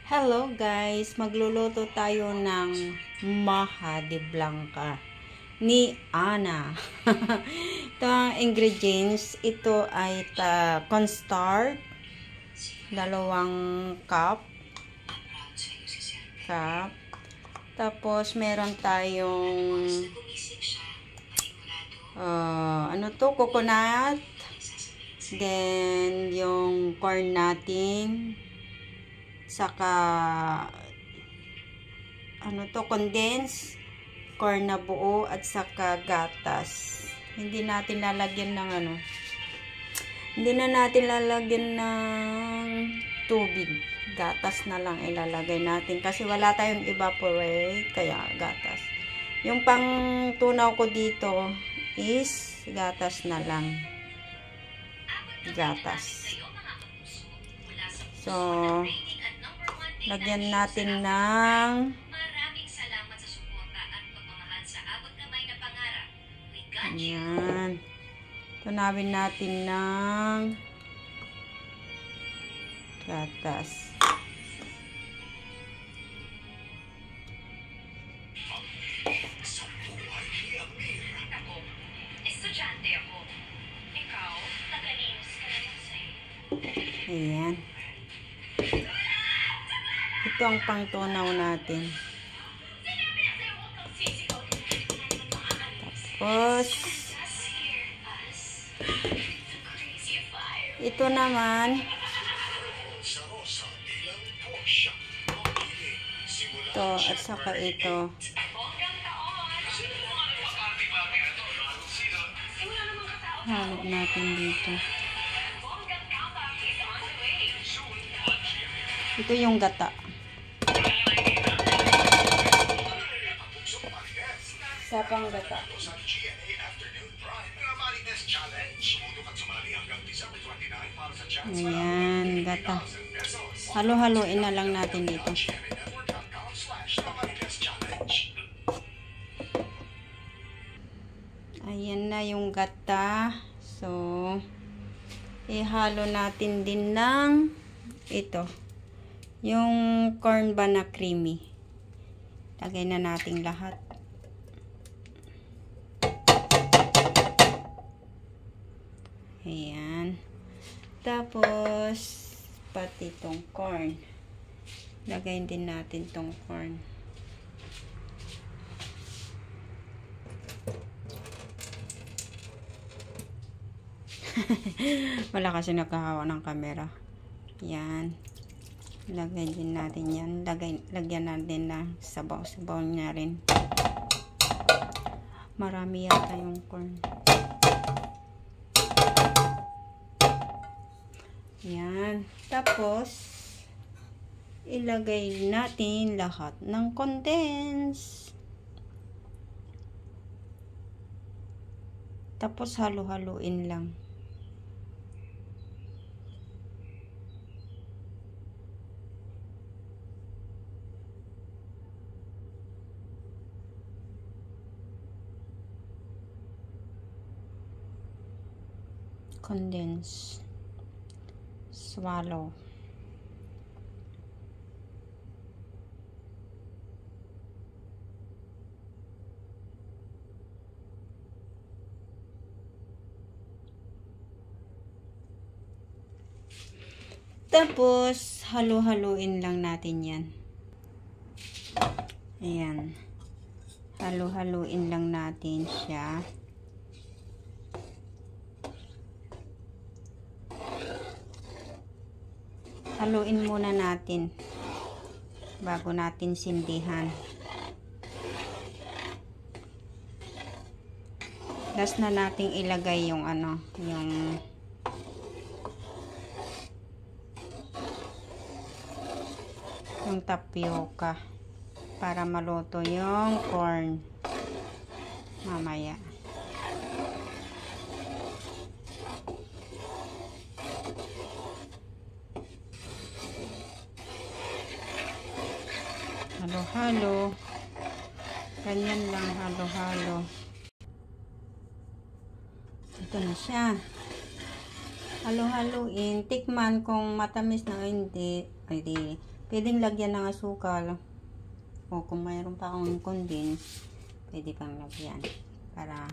Hello guys, magluluto tayo ng maha de blanca ni Ana. Ito ang ingredients. Ito ay cornstarch, 2 cup. Tapos meron tayong coconut. Then yung corn natin. Saka condensed corn na buo at saka gatas. Hindi natin lalagyan ng hindi na natin lalagyan ng tubig. Gatas na lang ilalagay natin kasi wala tayong evaporate, kaya gatas. Yung pang tunaw ko dito is gatas na lang. Gatas. So, lagyan natin ng ayan. Tunawin natin ng gatas. Estudyante ako. Ikaw, naglalinis ka na sa'yo. Ayan. Ito ang pangtunaw natin. Tapos, ito naman, ito at saka ito. Halog natin dito. Ito yung gata. Sapang gata. Ayan, gata. Halo-haloin na lang natin dito. Ayan na yung gata. So, ihalo natin din ng ito. Yung corn ba na creamy. Lagay na natin lahat. Ayan. Tapos, pati itong corn. Lagayin din natin itong corn. Wala kasi nakahawa ng camera. Yan. Lagay din natin yan. Lagyan natin ng sabaw-sabaw niya rin. Marami yata yung corn. Yan. Tapos, ilagay natin lahat ng condense. Tapos, halo-haloin lang. Condense. Swallow. Tapos, halo-haloin lang natin yan. Ayan. Halo-haloin lang natin siya. Haluin muna natin bago natin sindihan. Last na nating ilagay yung yung tapioca para maluto yung corn mamaya. Halo-halo. Ganyan lang, halo-halo. Ito na siya. Halo-haloin. Tikman kung matamis na o hindi. Ay di, Pwedeng lagyan ng asukal. O kung mayroon pa akong condense, pwede pang lagyan. Para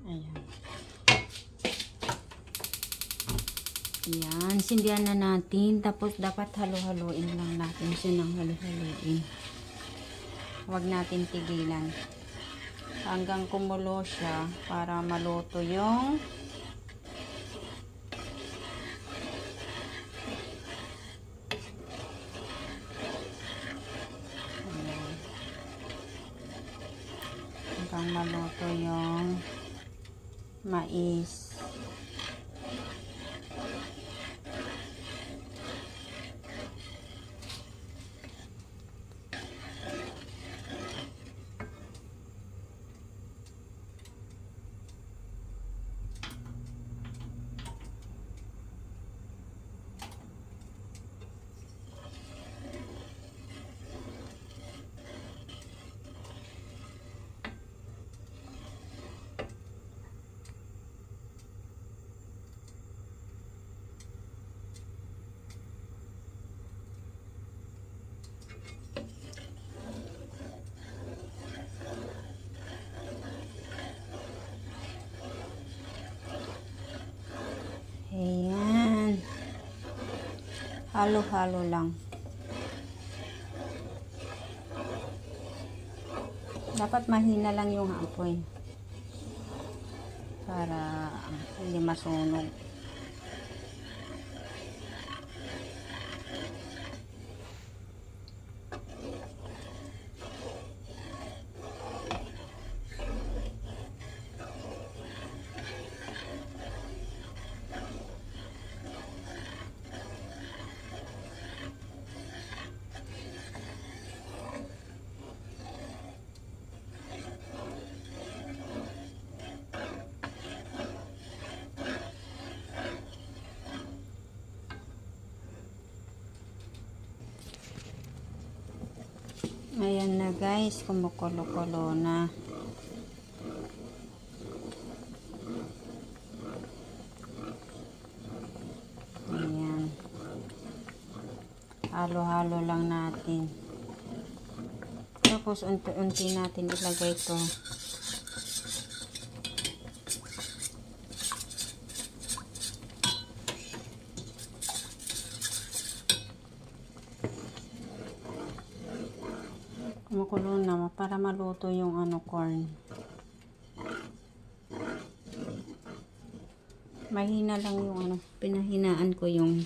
ayan. Ayan, sindihan na natin. Tapos dapat halo-haloin lang natin siya ng halo-haloin. Huwag natin tigilan. Hanggang kumulo siya para maluto yung mais. Ayan. Halo-halo lang. Dapat mahina lang yung apoy para hindi masunog. Ayan na guys, kumukulo-kulo na. Ayan. Halo-halo lang natin. Tapos unti-unti natin ilagay ito. Kumukulo na para maluto yung corn. Mahina lang yung pinahinaan ko yung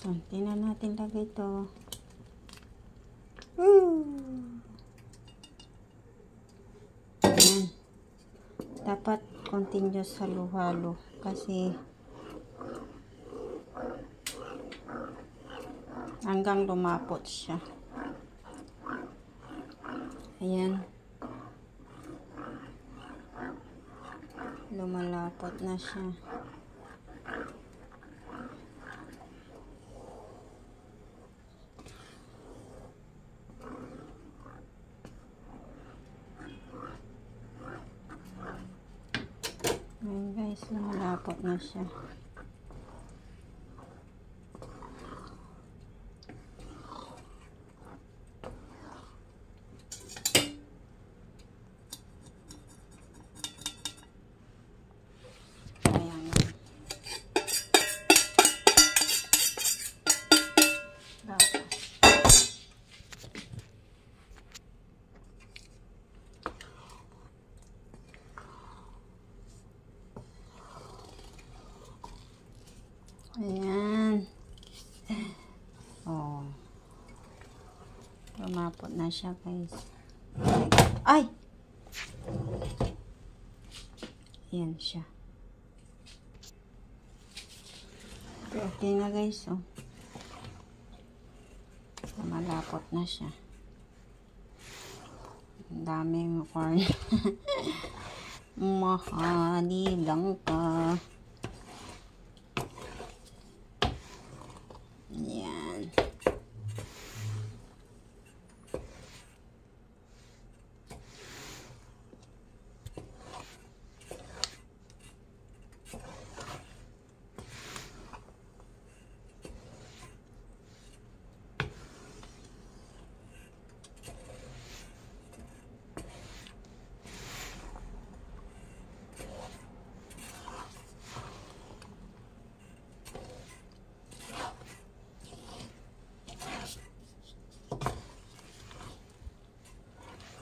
konti na natin lagay ito. Ayan. Dapat continuous halo-halo kasi hanggang lumapot siya. Ayan. Lumalapot na siya. Ayan guys, lumalapot na siya. Ayan. Oh. Lumapot na siya, guys. Ay! Ayan siya. Okay na guys, oh. Malapot na siya. Ang daming corn. Mahali lang ka. Ayan.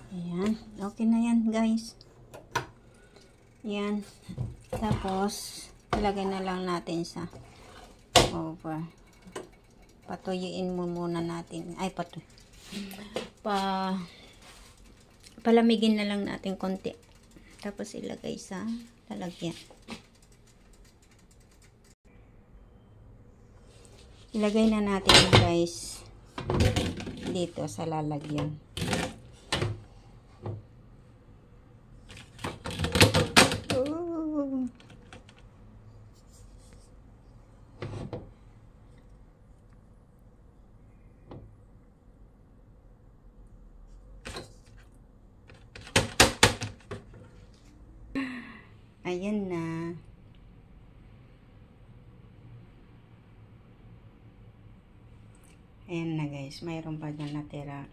Ayan. Okay na yan, guys. Ayan. Tapos, ilagay na lang natin sa over. Patuyuin mo muna natin. Ay, palamigin na lang natin konti. Tapos, ilagay sa lalagyan. Ilagay na natin, guys, dito sa lalagyan. Ayan na. Ayan na guys. Mayroon pa dyan natira.